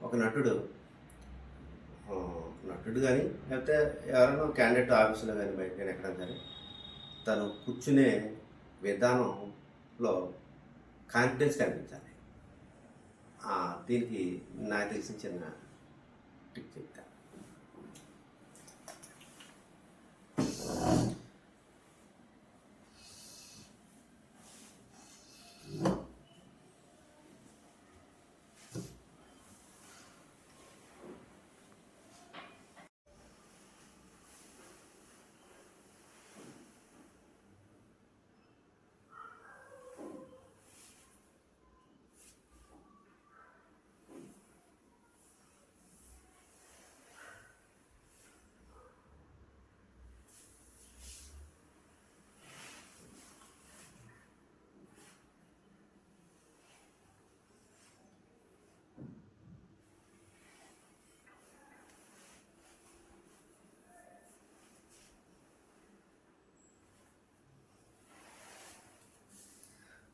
ఒక నటుడు నటుడు కానీ లేకపోతే ఎవరైనా క్యాండిడేట్ ఆఫీసులో కానీ బయట కానీ ఎక్కడైనా సరే తను కూర్చునే విధానంలో కాన్ఫిడెన్స్ కనిపించాలి. దీనికి నాకు తెలిసిన చిన్న టిప్ చెప్తాను.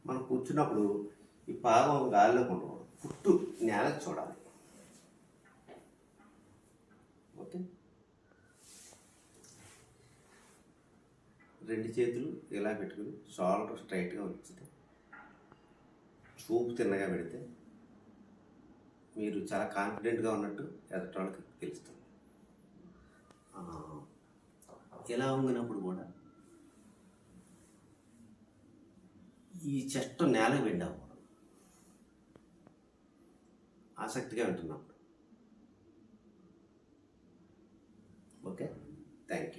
మనం కూర్చున్నప్పుడు ఈ పాదం గాలిలోకి ఉండకూడదు, పుట్టు నేలకు చూడాలి. ఓకే, రెండు చేతులు ఇలా పెట్టుకుని షోల్డర్ స్ట్రైట్గా ఉంచితే, చూపు తిన్నగా పెడితే మీరు చాలా కాన్ఫిడెంట్గా ఉన్నట్టు ఎదుటోళ్ళకి తెలుస్తుంది. ఇలా ఉంగినప్పుడు కూడా ఈ చెస్ట్ నేలకు వెండకూడదు, ఆసక్తిగా వింటున్నప్పుడు. Okay, thank you.